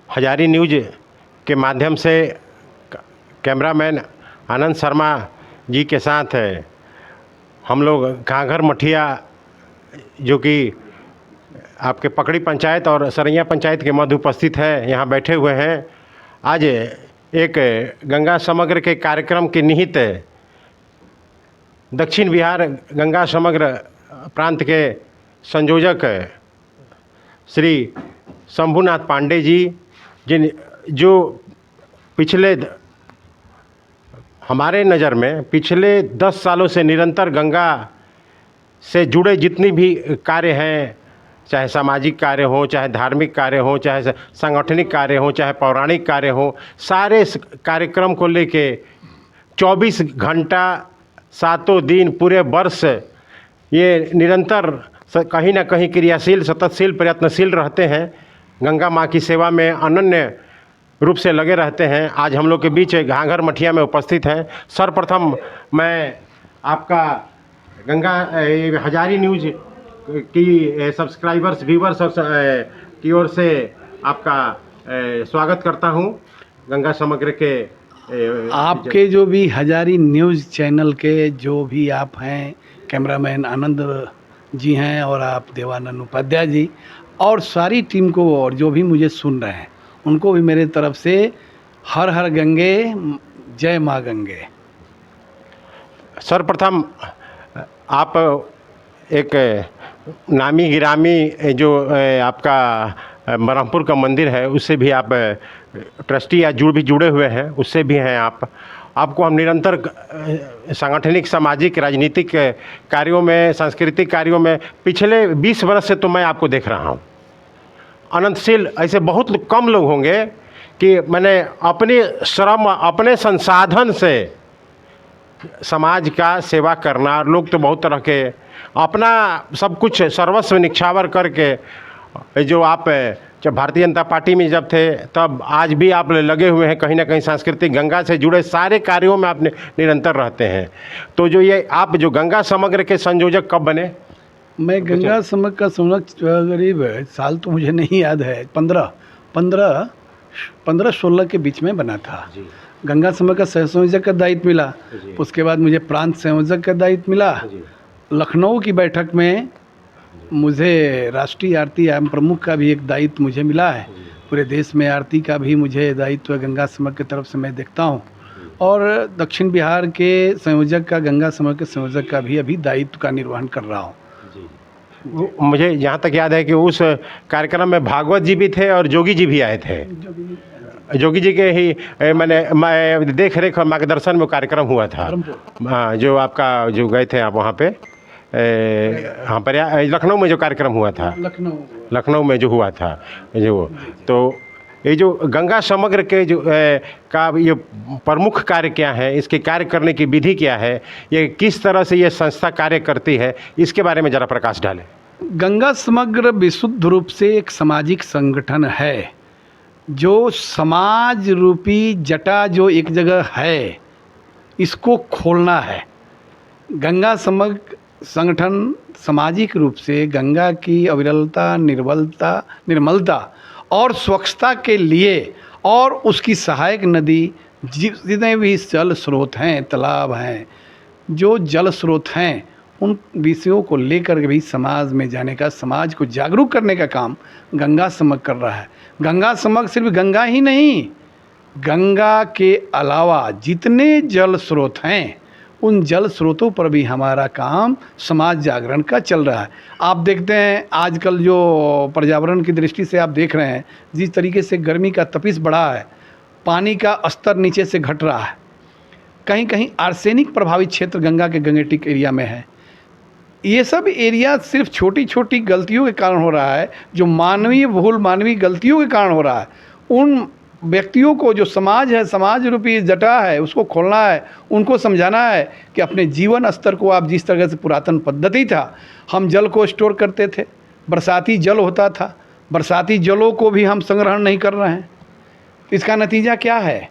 Hazari news के माध्यम से कैमरामैन आनंद शर्मा जी के साथ हम लोग घाघर मठिया जो कि आपके पकड़ी पंचायत और सरैया पंचायत के मध्य उपस्थित है, यहाँ बैठे हुए हैं। आज एक गंगा समग्र के कार्यक्रम के निहित दक्षिण बिहार गंगा समग्र प्रांत के संयोजक श्री शंभुनाथ पांडे जी जो हमारे नज़र में पिछले 10 सालों से निरंतर गंगा से जुड़े जितनी भी कार्य हैं, चाहे सामाजिक कार्य हो, चाहे धार्मिक कार्य हो, चाहे सांगठनिक कार्य हो, चाहे पौराणिक कार्य हो, सारे कार्यक्रम को लेके 24 घंटा सातों दिन पूरे वर्ष ये निरंतर कहीं ना कहीं क्रियाशील, सततशील, प्रयत्नशील रहते हैं। गंगा माँ की सेवा में अनन्य रूप से लगे रहते हैं। आज हम लोग के बीच घाघर मठिया में उपस्थित हैं। सर्वप्रथम मैं आपका गंगा हजारी न्यूज़ की सब्सक्राइबर्स, व्यूवर्स की ओर से आपका स्वागत करता हूं। गंगा समग्र के आपके जो भी हजारी न्यूज़ चैनल के जो भी आप हैं, कैमरामैन आनंद जी हैं और आप देवानंद उपाध्याय जी और सारी टीम को और जो भी मुझे सुन रहे हैं उनको भी मेरे तरफ से हर हर गंगे, जय माँ गंगे। सर्वप्रथम आप एक नामी गिरामी जो आपका बरहमपुर का मंदिर है उससे भी आप ट्रस्टी या जुड़े हुए हैं, उससे भी हैं आपको हम निरंतर सांगठनिक, सामाजिक, राजनीतिक कार्यों में, सांस्कृतिक कार्यों में पिछले 20 वर्ष से तो मैं आपको देख रहा हूँ। अनंतशील ऐसे बहुत कम लोग होंगे कि मैंने अपने श्रम, अपने संसाधन से समाज का सेवा करना। लोग तो बहुत तरह के अपना सब कुछ सर्वस्व निछावर करके जो आप जब भारतीय जनता पार्टी में जब थे तब आज भी आप लगे हुए हैं कहीं ना कहीं सांस्कृतिक गंगा से जुड़े सारे कार्यों में आप निरंतर रहते हैं। तो जो ये आप जो गंगा समग्र के संयोजक कब बने? मैं गंगा समग्र का संयोजक करीब साल तो मुझे नहीं याद है, 15-16 के बीच में बना था। गंगा समग्र का सह संयोजक का दायित्व मिला, उसके बाद मुझे प्रांत संयोजक का दायित्व मिला। लखनऊ की बैठक में मुझे राष्ट्रीय आरती एवं प्रमुख का भी एक दायित्व मुझे मिला है। पूरे देश में आरती का भी मुझे दायित्व गंगा समग्र की तरफ से मैं देखता हूँ और दक्षिण बिहार के संयोजक का, गंगा समग्र के संयोजक का भी अभी दायित्व का निर्वहन कर रहा हूँ। मुझे यहाँ तक याद है कि उस कार्यक्रम में भागवत जी भी थे और जोगी जी भी आए थे। जोगी जी के ही मैं देख रेख और मार्गदर्शन में कार्यक्रम हुआ था। हाँ, जो आपका जो गए थे आप वहाँ पे, हाँ पर लखनऊ में जो कार्यक्रम हुआ था, लखनऊ में जो हुआ था जो, तो ये जो गंगा समग्र के जो का ये प्रमुख कार्य क्या है, इसके कार्य करने की विधि क्या है, ये किस तरह से ये संस्था कार्य करती है, इसके बारे में ज़रा प्रकाश डालें। गंगा समग्र विशुद्ध रूप से एक सामाजिक संगठन है जो समाज रूपी जटा जो एक जगह है इसको खोलना है। गंगा समग्र संगठन सामाजिक रूप से गंगा की अविरलता, निर्मलता और स्वच्छता के लिए और उसकी सहायक नदी जितने भी जल स्रोत हैं, तालाब हैं, जो जल स्रोत हैं, उन विषयों को लेकर के भी समाज में जाने का, समाज को जागरूक करने का काम गंगा समग्र कर रहा है। गंगा समग्र सिर्फ गंगा ही नहीं, गंगा के अलावा जितने जल स्रोत हैं उन जल स्रोतों पर भी हमारा काम समाज जागरण का चल रहा है। आप देखते हैं आजकल जो पर्यावरण की दृष्टि से आप देख रहे हैं जिस तरीके से गर्मी का तपिश बढ़ा है, पानी का स्तर नीचे से घट रहा है, कहीं कहीं आर्सेनिक प्रभावित क्षेत्र गंगा के गंगेटिक एरिया में है। ये सब एरिया सिर्फ छोटी छोटी गलतियों के कारण हो रहा है, जो मानवीय भूल, मानवीय गलतियों के कारण हो रहा है। उन व्यक्तियों को जो समाज है, समाज रूपी जटा है, उसको खोलना है, उनको समझाना है कि अपने जीवन स्तर को आप जिस तरह से पुरातन पद्धति था, हम जल को स्टोर करते थे, बरसाती जल होता था, बरसाती जलों को भी हम संग्रहण नहीं कर रहे हैं। इसका नतीजा क्या है?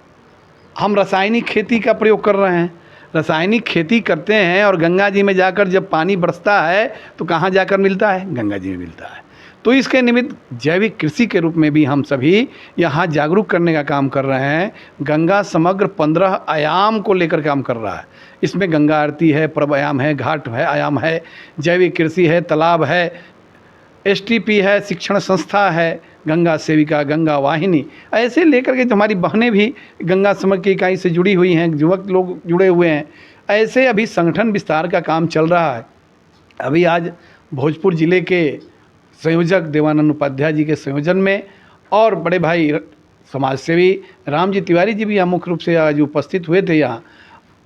हम रासायनिक खेती का प्रयोग कर रहे हैं। रासायनिक खेती करते हैं और गंगा जी में जाकर जब पानी बरसता है तो कहाँ जाकर मिलता है? गंगा जी में मिलता है। तो इसके निमित्त जैविक कृषि के रूप में भी हम सभी यहाँ जागरूक करने का काम कर रहे हैं। गंगा समग्र 15 आयाम को लेकर काम कर रहा है। इसमें गंगा आरती है, पर्व आयाम है, घाट है आयाम है, जैविक कृषि है, तालाब है, एसटीपी है, शिक्षण संस्था है, गंगा सेविका, गंगा वाहिनी, ऐसे लेकर के जो हमारी बहनें भी गंगा समग्र की इकाई से जुड़ी हुई हैं, युवक लोग जुड़े हुए हैं, ऐसे अभी संगठन विस्तार का काम चल रहा है। अभी आज भोजपुर ज़िले के संयोजक देवानंद उपाध्याय जी के संयोजन में और बड़े भाई समाज सेवी राम जी तिवारी जी भी यहाँ मुख्य रूप से आज उपस्थित हुए थे यहाँ,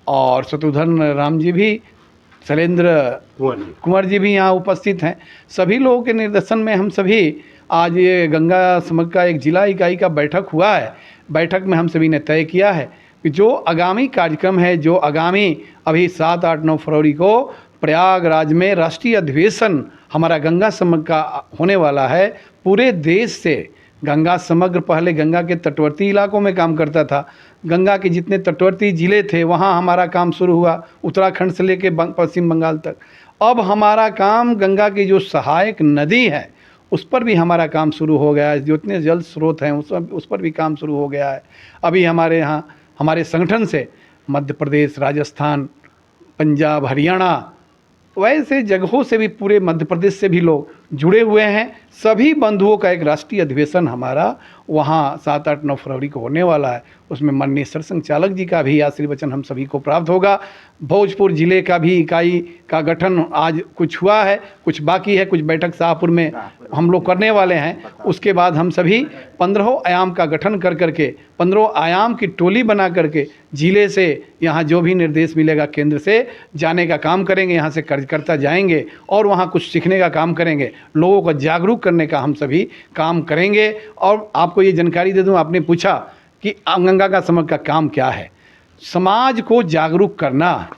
और शत्रुघ्न राम जी भी, शैलेंद्र कुंवर जी भी यहाँ उपस्थित हैं। सभी लोगों के निर्देशन में हम सभी आज ये गंगा समग्र का एक जिला इकाई का बैठक हुआ है। बैठक में हम सभी ने तय किया है कि जो आगामी कार्यक्रम है, जो आगामी अभी 7, 8, 9 फरवरी को प्रयागराज में राष्ट्रीय अधिवेशन हमारा गंगा समग्र का होने वाला है। पूरे देश से गंगा समग्र पहले गंगा के तटवर्ती इलाकों में काम करता था। गंगा के जितने तटवर्ती ज़िले थे वहाँ हमारा काम शुरू हुआ, उत्तराखंड से लेके पश्चिम बंगाल तक। अब हमारा काम गंगा की जो सहायक नदी है उस पर भी हमारा काम शुरू हो गया है। जितने जल स्रोत हैं उस पर भी काम शुरू हो गया है। अभी हमारे यहाँ हमारे संगठन से मध्य प्रदेश, राजस्थान, पंजाब, हरियाणा, वैसे जगहों से भी, पूरे मध्य प्रदेश से भी लोग जुड़े हुए हैं। सभी बंधुओं का एक राष्ट्रीय अधिवेशन हमारा वहाँ 7, 8, 9 फरवरी को होने वाला है। उसमें माननीय सरसंघचालक जी का भी आशीर्वचन हम सभी को प्राप्त होगा। भोजपुर ज़िले का भी इकाई का गठन आज कुछ हुआ है, कुछ बाकी है, कुछ बैठक शाहपुर में हम लोग करने वाले हैं। उसके बाद हम सभी 15 आयाम का गठन कर करके 15 आयाम की टोली बना करके ज़िले से यहाँ जो भी निर्देश मिलेगा केंद्र से जाने का काम करेंगे। यहाँ से कार्यकर्ता जाएंगे और वहाँ कुछ सीखने का काम करेंगे, लोगों को जागरूक करने का हम सभी काम करेंगे। और आपको ये जानकारी दे दूँ, आपने पूछा कि गंगा का समग्र का काम क्या है। समाज को जागरूक करना,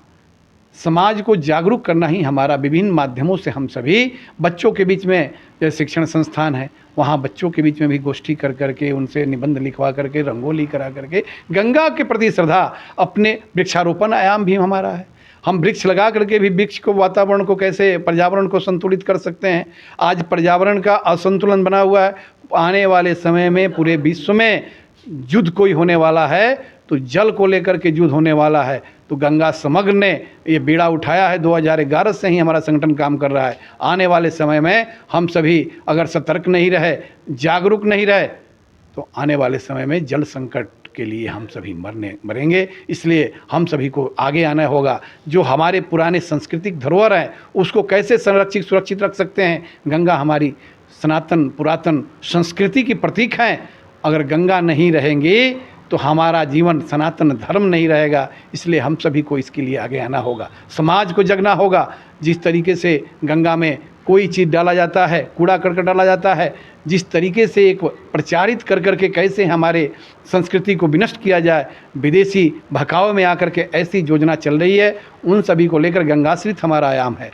समाज को जागरूक करना ही हमारा विभिन्न माध्यमों से हम सभी बच्चों के बीच में, जैसे शिक्षण संस्थान है वहाँ बच्चों के बीच में भी गोष्ठी कर करके, उनसे निबंध लिखवा करके, रंगोली करा करके गंगा के प्रति श्रद्धा, अपने वृक्षारोपण आयाम भी हमारा है। हम वृक्ष लगा करके भी वृक्ष को, वातावरण को कैसे, पर्यावरण को संतुलित कर सकते हैं। आज पर्यावरण का असंतुलन बना हुआ है। आने वाले समय में पूरे विश्व में युद्ध कोई होने वाला है तो जल को लेकर के युद्ध होने वाला है। तो गंगा समग्र ने ये बीड़ा उठाया है। 2011 से ही हमारा संगठन काम कर रहा है। आने वाले समय में हम सभी अगर सतर्क नहीं रहे, जागरूक नहीं रहे, तो आने वाले समय में जल संकट के लिए हम सभी मरेंगे। इसलिए हम सभी को आगे आना होगा। जो हमारे पुराने सांस्कृतिक धरोहर हैं उसको कैसे संरक्षित सुरक्षित रख सकते हैं। गंगा हमारी सनातन पुरातन संस्कृति की प्रतीक हैं। अगर गंगा नहीं रहेंगी तो हमारा जीवन सनातन धर्म नहीं रहेगा। इसलिए हम सभी को इसके लिए आगे आना होगा, समाज को जगना होगा। जिस तरीके से गंगा में कोई चीज़ डाला जाता है, कूड़ा करकट डाला जाता है, जिस तरीके से एक प्रचारित कर करके कैसे हमारे संस्कृति को विनष्ट किया जाए, विदेशी बहकावे में आकर के ऐसी योजना चल रही है, उन सभी को लेकर गंगाश्रित हमारा आयाम है।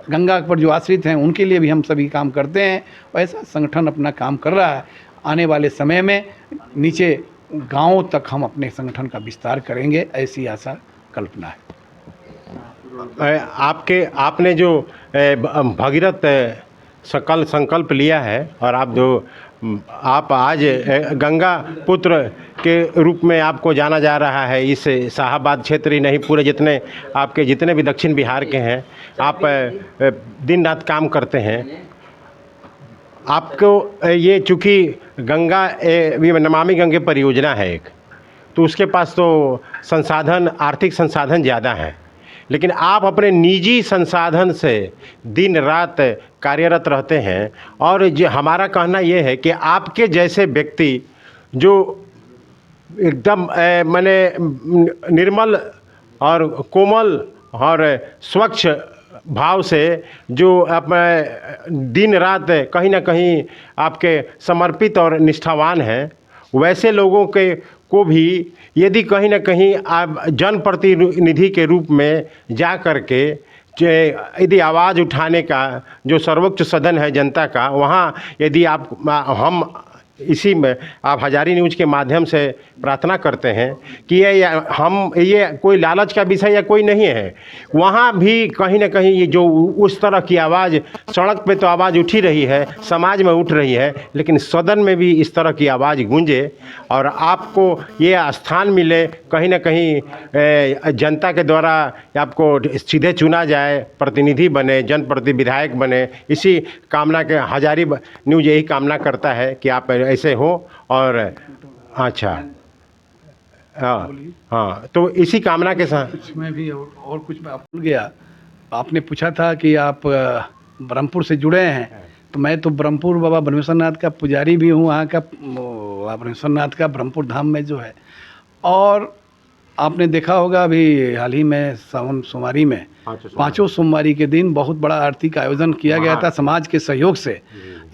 गंगा पर जो आश्रित हैं उनके लिए भी हम सभी काम करते हैं। वैसा संगठन अपना काम कर रहा है। आने वाले समय में नीचे गाँव तक हम अपने संगठन का विस्तार करेंगे, ऐसी आशा कल्पना है। आपने जो भगीरथ संकल्प लिया है और आप आज गंगा पुत्र के रूप में आपको जाना जा रहा है। इस शाहाबाद क्षेत्र ही नहीं, पूरे जितने भी दक्षिण बिहार के हैं, आप दिन रात काम करते हैं। आपको ये चूँकि गंगा नमामि गंगे परियोजना है एक, तो उसके पास तो संसाधन, आर्थिक संसाधन ज़्यादा हैं, लेकिन आप अपने निजी संसाधन से दिन रात कार्यरत रहते हैं। और जो हमारा कहना ये है कि आपके जैसे व्यक्ति जो एकदम माने निर्मल और कोमल और स्वच्छ भाव से जो दिन रात कहीं ना कहीं आपके समर्पित और निष्ठावान हैं, वैसे लोगों को भी यदि कहीं ना कहीं आप जनप्रतिनिधि के रूप में जा कर के यदि आवाज़ उठाने का जो सर्वोच्च सदन है जनता का, वहाँ यदि हम इसी में आप हजारी न्यूज़ के माध्यम से प्रार्थना करते हैं कि ये कोई लालच का विषय या कोई नहीं है। वहाँ भी कहीं ना कहीं ये जो उस तरह की आवाज़, सड़क पे तो आवाज़ उठ ही रही है, समाज में उठ रही है, लेकिन सदन में भी इस तरह की आवाज़ गूंजे और आपको ये स्थान मिले, कहीं ना कहीं जनता के द्वारा आपको सीधे चुना जाए, प्रतिनिधि बने, जनप्रतिनिधि विधायक बने, इसी कामना के हजारी न्यूज़ यही कामना करता है कि आप ऐसे हो। और अच्छा, हाँ हाँ, तो इसी कामना के साथ कुछ मैं भी और कुछ मैं भूल गया। आपने पूछा था कि आप ब्रह्मपुर से जुड़े हैं, तो मैं तो ब्रह्मपुर बाबा ब्रह्मेश्वर नाथ का पुजारी भी हूँ, वहाँ का बाबा ब्रह्मेश्वर नाथ का ब्रह्मपुर धाम में जो है। और आपने देखा होगा अभी हाल ही में सावन सोमवारी में पांचों सोमवारी के दिन बहुत बड़ा आरती का आयोजन किया गया था समाज के सहयोग से।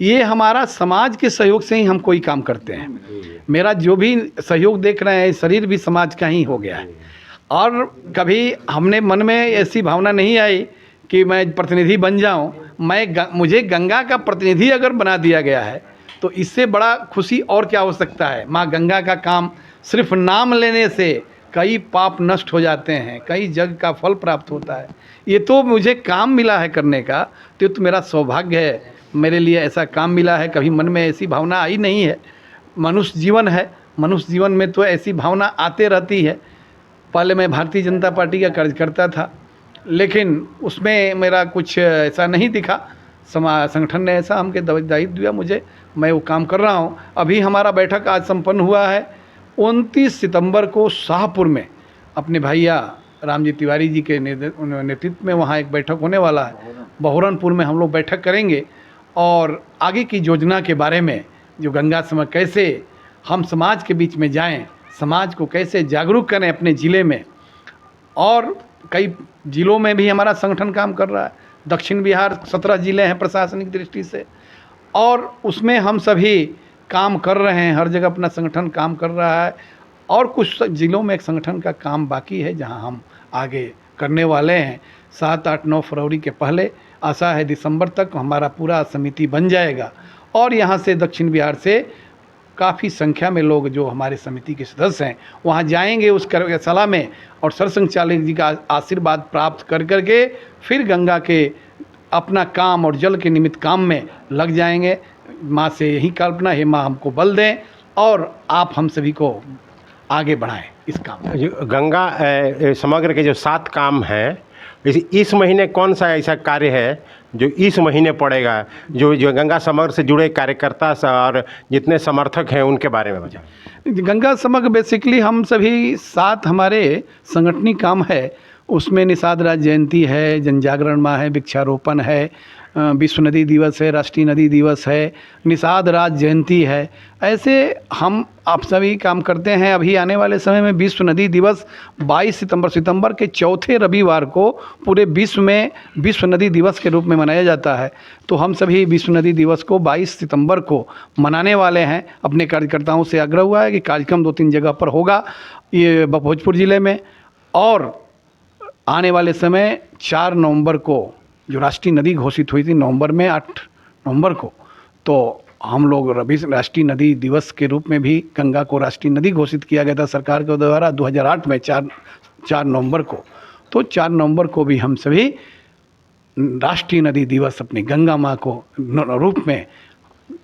ये हमारा समाज के सहयोग से ही हम कोई काम करते हैं। मेरा जो भी सहयोग देख रहे हैं, शरीर भी समाज का ही हो गया है। और कभी हमने मन में ऐसी भावना नहीं आई कि मैं प्रतिनिधि बन जाऊं। मुझे गंगा का प्रतिनिधि अगर बना दिया गया है तो इससे बड़ा खुशी और क्या हो सकता है। माँ गंगा का काम, सिर्फ नाम लेने से कई पाप नष्ट हो जाते हैं, कई जग का फल प्राप्त होता है। ये तो मुझे काम मिला है करने का, तो मेरा सौभाग्य है, मेरे लिए ऐसा काम मिला है। कभी मन में ऐसी भावना आई नहीं है। मनुष्य जीवन है, मनुष्य जीवन में तो ऐसी भावना आते रहती है। पहले मैं भारतीय जनता पार्टी का कार्यकर्ता था, लेकिन उसमें मेरा कुछ ऐसा नहीं दिखा। संगठन ने ऐसा हमके दायित्व दिया मुझे, मैं वो काम कर रहा हूँ। अभी हमारा बैठक आज संपन्न हुआ है। 29 सितंबर को शाहपुर में अपने भैया रामजी तिवारी जी के नेतृत्व में वहाँ एक बैठक होने वाला है। बहरनपुर में हम लोग बैठक करेंगे और आगे की योजना के बारे में, जो गंगा समय कैसे हम समाज के बीच में जाएं, समाज को कैसे जागरूक करें अपने ज़िले में। और कई ज़िलों में भी हमारा संगठन काम कर रहा है। दक्षिण बिहार 17 ज़िले हैं प्रशासनिक दृष्टि से, और उसमें हम सभी काम कर रहे हैं। हर जगह अपना संगठन काम कर रहा है। और कुछ ज़िलों में एक संगठन का काम बाकी है जहां हम आगे करने वाले हैं। 7, 8, 9 फरवरी के पहले आशा है दिसंबर तक हमारा पूरा समिति बन जाएगा। और यहाँ से दक्षिण बिहार से काफ़ी संख्या में लोग जो हमारे समिति के सदस्य हैं वहाँ जाएंगे उस कार्यशाला में, और सरसंघ चालक जी का आशीर्वाद प्राप्त कर करके फिर गंगा के अपना काम और जल के निमित्त काम में लग जाएंगे। माँ से यही कल्पना है, माँ हमको बल दें और आप हम सभी को आगे बढ़ाएं इस काम में। गंगा समग्र के जो 7 काम हैं, इस महीने कौन सा ऐसा कार्य है जो इस महीने पड़ेगा, जो गंगा समग्र से जुड़े कार्यकर्ता और जितने समर्थक हैं उनके बारे में बताएं। गंगा समग्र बेसिकली हम सभी 7 हमारे संगठनिक काम है। उसमें निषाद राज जयंती है, जन जागरण माह है, वृक्षारोपण है, विश्व नदी दिवस है, राष्ट्रीय नदी दिवस है, निषाद राज जयंती है। ऐसे हम आप सभी काम करते हैं। अभी आने वाले समय में विश्व नदी दिवस 22 सितंबर के चौथे रविवार को पूरे विश्व में विश्व नदी दिवस के रूप में मनाया जाता है। तो हम सभी विश्व नदी दिवस को 22 सितंबर को मनाने वाले हैं। अपने कार्यकर्ताओं से आग्रह हुआ है कि कार्यक्रम 2-3 जगह पर होगा, ये भोजपुर ज़िले में। और आने वाले समय 4 नवंबर को जो राष्ट्रीय नदी घोषित हुई थी नवंबर में, 8 नवंबर को, तो हम लोग राष्ट्रीय नदी दिवस के रूप में भी गंगा को राष्ट्रीय नदी घोषित किया गया था सरकार के द्वारा 2008 में 4 नवंबर को। तो 4 नवंबर को भी हम सभी राष्ट्रीय नदी दिवस अपनी गंगा माँ को रूप में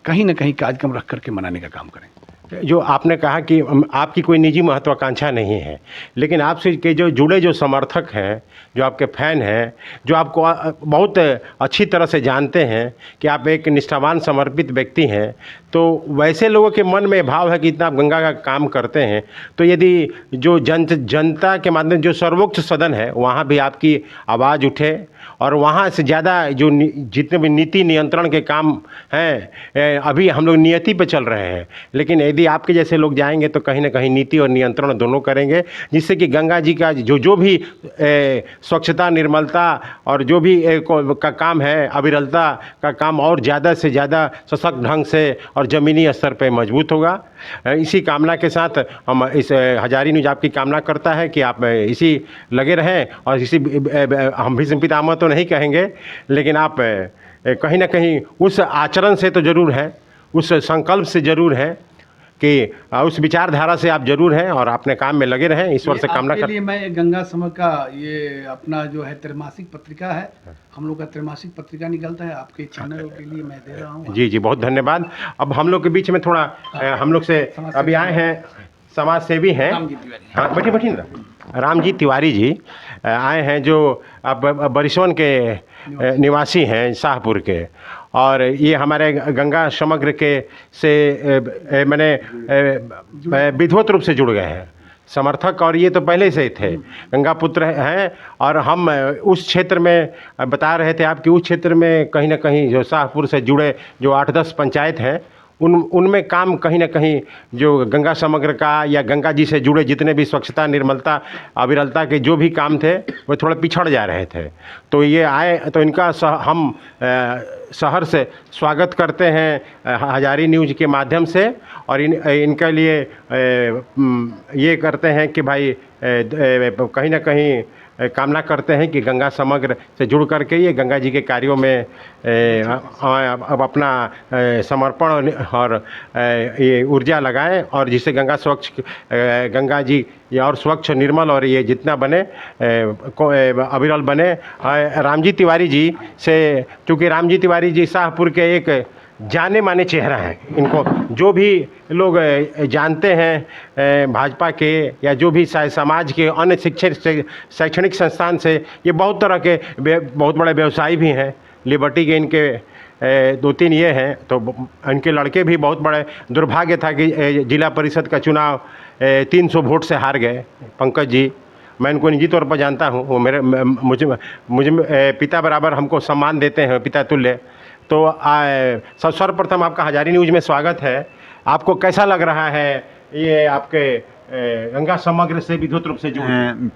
कहीं ना कहीं कार्यक्रम रख करके मनाने का काम करें। जो आपने कहा कि आपकी कोई निजी महत्वाकांक्षा नहीं है, लेकिन आपसे के जो जुड़े जो समर्थक हैं, जो आपके फ़ैन हैं, जो आपको बहुत अच्छी तरह से जानते हैं कि आप एक निष्ठावान समर्पित व्यक्ति हैं, तो वैसे लोगों के मन में भाव है कि इतना आप गंगा का काम करते हैं, तो यदि जो जनता के माध्यम जो सर्वोच्च सदन है वहाँ भी आपकी आवाज़ उठे और वहाँ से ज़्यादा जो जितने भी नीति नियंत्रण के काम हैं, अभी हम लोग नियति पे चल रहे हैं, लेकिन यदि आपके जैसे लोग जाएंगे तो कहीं ना कहीं नीति और नियंत्रण दोनों करेंगे, जिससे कि गंगा जी का जो भी स्वच्छता, निर्मलता और जो भी का काम है, अविरलता का काम और ज़्यादा से ज़्यादा सशक्त ढंग से और ज़मीनी स्तर पे मजबूत होगा। इसी कामना के साथ हम इस हजारी न्यूज़ आपकी कामना करता है कि आप इसी लगे रहें, और इसी हम भी पितामह तो नहीं कहेंगे, लेकिन आप कहीं ना कहीं उस आचरण से तो ज़रूर हैं, उस संकल्प से जरूर हैं कि उस विचारधारा से आप जरूर हैं और अपने काम में लगे रहें। ईश्वर से कामना आपके लिए मैं गंगा समग्र का ये अपना जो है त्रैमासिक पत्रिका है, हम लोग का त्रैमासिक पत्रिका निकलता है, आपके चैनल के लिए मैं दे रहा हूँ। जी जी, बहुत धन्यवाद। अब हम लोग के बीच में थोड़ा हम लोग से अभी आए हैं समाज सेवी हैं, राम जी तिवारी। हाँ बैठिए बैठिए ना, राम जी तिवारी जी आए हैं जो अब बरिसोन के निवासी हैं, शाहपुर के, और ये हमारे गंगा समग्र के से मैंने विधिवत रूप से जुड़ गए हैं, समर्थक, और ये तो पहले से ही थे, गंगा पुत्र हैं। और हम उस क्षेत्र में बता रहे थे आप कि उस क्षेत्र में कहीं ना कहीं जो शाहपुर से जुड़े जो 8-10 पंचायत हैं उनमें काम कहीं ना कहीं जो गंगा समग्र का या गंगा जी से जुड़े जितने भी स्वच्छता, निर्मलता, अविरलता के जो भी काम थे वो थोड़े पिछड़ जा रहे थे। तो ये आए तो इनका हम शहर से स्वागत करते हैं हजारी न्यूज़ के माध्यम से, और इनके लिए ये करते हैं कि भाई कहीं ना कहीं कामना करते हैं कि गंगा समग्र से जुड़ करके ये गंगा जी के कार्यों में अब अपना समर्पण और ये ऊर्जा लगाएं, और जिससे गंगा स्वच्छ, गंगा जी ये और स्वच्छ, निर्मल, और ये जितना बने अविरल बने। राम जी तिवारी जी से, क्योंकि राम जी तिवारी जी शाहपुर के एक जाने माने चेहरा हैं, इनको जो भी लोग जानते हैं भाजपा के या जो भी समाज के अन्य शैक्षणिक संस्थान से, ये बहुत तरह के बहुत बड़े व्यवसायी भी हैं, लिबर्टी के इनके 2-3 ये हैं, तो इनके लड़के भी बहुत बड़े, दुर्भाग्य था कि जिला परिषद का चुनाव 300 वोट से हार गए पंकज जी। मैं इनको निजी तौर पर जानता हूँ, वो मुझे पिता बराबर हमको सम्मान देते हैं, पिता तुल्य। तो सर्वप्रथम आपका हजारी न्यूज़ में स्वागत है। आपको कैसा लग रहा है ये आपके गंगा समग्र से विद्युत रूप से जुड़े?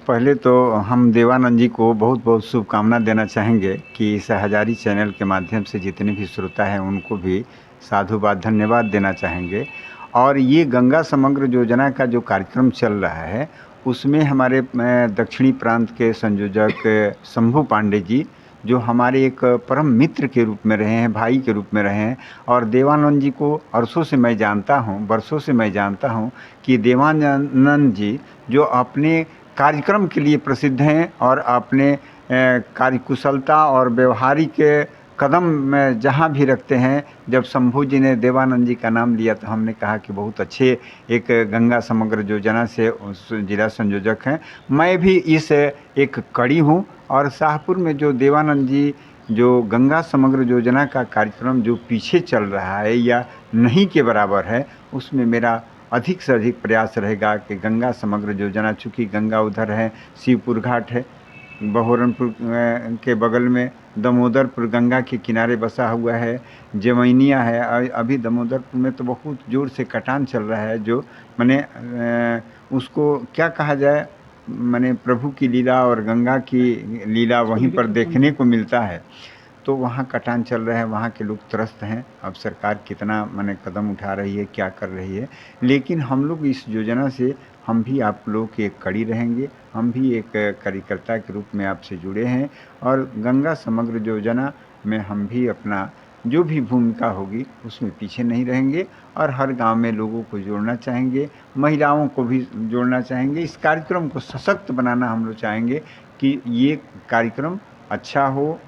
पहले तो हम देवानंद जी को बहुत बहुत शुभकामना देना चाहेंगे कि इस हजारी चैनल के माध्यम से जितने भी श्रोता हैं उनको भी साधुवाद, धन्यवाद देना चाहेंगे। और ये गंगा समग्र योजना का जो कार्यक्रम चल रहा है उसमें हमारे दक्षिणी प्रांत के संयोजक शंभू पांडे जी, जो हमारे एक परम मित्र के रूप में रहे हैं, भाई के रूप में रहे हैं, और देवानंद जी को वर्षों से मैं जानता हूं कि देवानंद जी जो अपने कार्यक्रम के लिए प्रसिद्ध हैं और अपने कार्यकुशलता और व्यवहारिक कदम में जहाँ भी रखते हैं। जब शंभू जी ने देवानंद जी का नाम लिया तो हमने कहा कि बहुत अच्छे एक गंगा समग्र योजना से जिला संयोजक हैं। मैं भी इस एक कड़ी हूँ, और शाहपुर में जो देवानंद जी जो गंगा समग्र योजना का कार्यक्रम जो पीछे चल रहा है या नहीं के बराबर है, उसमें मेरा अधिक से अधिक प्रयास रहेगा कि गंगा समग्र योजना, चूँकि गंगा उधर है, शिवपुर घाट है, बहोरनपुर के बगल में दामोदरपुर गंगा के किनारे बसा हुआ है, जमैनिया है। अभी दामोदरपुर में तो बहुत ज़ोर से कटान चल रहा है, जो माने उसको क्या कहा जाए, माने प्रभु की लीला और गंगा की लीला वहीं पर देखने को मिलता है। तो वहाँ कटान चल रहा है, वहाँ के लोग त्रस्त हैं। अब सरकार कितना माने कदम उठा रही है, क्या कर रही है, लेकिन हम लोग इस योजना से हम भी आप लोगों की एक कड़ी रहेंगे, हम भी एक कार्यकर्ता के रूप में आपसे जुड़े हैं, और गंगा समग्र योजना में हम भी अपना जो भी भूमिका होगी उसमें पीछे नहीं रहेंगे, और हर गांव में लोगों को जोड़ना चाहेंगे, महिलाओं को भी जोड़ना चाहेंगे। इस कार्यक्रम को सशक्त बनाना हम लोग चाहेंगे कि ये कार्यक्रम अच्छा हो,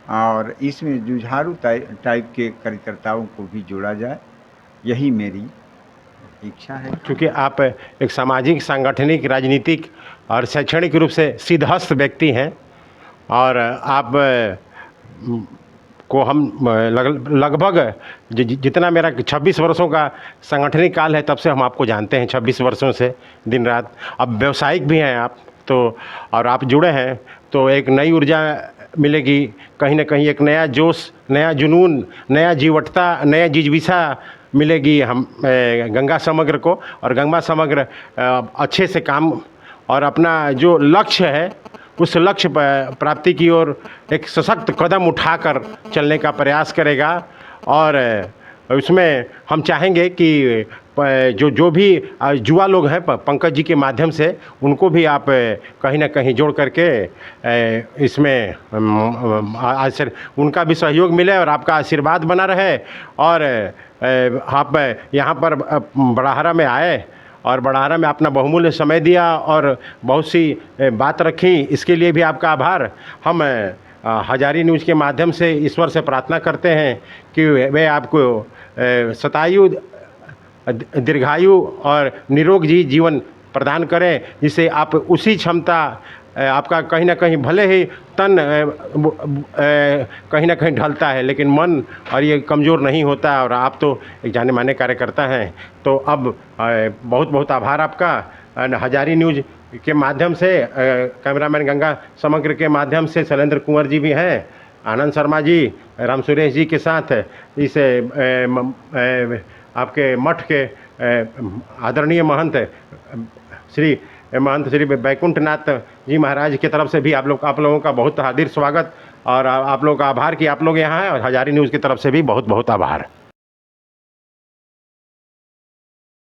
और इसमें जुझारू टाइप के कार्यकर्ताओं को भी जोड़ा जाए, यही मेरी इच्छा है। क्योंकि आप एक सामाजिक, सांगठनिक, राजनीतिक और शैक्षणिक रूप से सिद्धहस्त व्यक्ति हैं, और आप को हम लगभग जितना मेरा 26 वर्षों का सांगठनिक काल है तब से हम आपको जानते हैं, 26 वर्षों से दिन रात। अब व्यवसायिक भी हैं आप तो, और आप जुड़े हैं तो एक नई ऊर्जा मिलेगी, कहीं ना कहीं एक नया जोश, नया जुनून, नया जीवटता, नया जिज्विसा मिलेगी हम गंगा समग्र को। और गंगा समग्र अच्छे से काम और अपना जो लक्ष्य है उस लक्ष्य प्राप्ति की ओर एक सशक्त कदम उठाकर चलने का प्रयास करेगा, और उसमें हम चाहेंगे कि जो भी युवा लोग हैं पंकज जी के माध्यम से उनको भी आप कहीं ना कहीं जोड़ करके इसमें उनका भी सहयोग मिले और आपका आशीर्वाद बना रहे। और आप यहाँ पर बड़ाहरा में आए और बड़ाहरा में अपना बहुमूल्य समय दिया और बहुत सी बात रखी, इसके लिए भी आपका आभार। हम हजारी न्यूज़ के माध्यम से ईश्वर से प्रार्थना करते हैं कि वे आपको शतायु दीर्घायु और निरोग जीवन प्रदान करें, जिससे आप उसी क्षमता आपका कहीं ना कहीं भले ही तन कहीं ना कहीं ढलता है लेकिन मन और ये कमज़ोर नहीं होता है। और आप तो एक जाने माने कार्यकर्ता हैं। तो अब बहुत बहुत आभार आपका। हजारी न्यूज़ के माध्यम से कैमरामैन गंगा समग्र के माध्यम से शैलेंद्र कुंवर जी भी हैं, आनंद शर्मा जी, राम सुरेश जी के साथ इस आपके मठ के आदरणीय महंत श्री बैकुंठनाथ जी महाराज की तरफ से भी आप लोगों का बहुत हार्दिक स्वागत और आप लोगों का आभार कि आप लोग यहाँ हैं, और हजारी न्यूज़ की तरफ से भी बहुत बहुत आभार।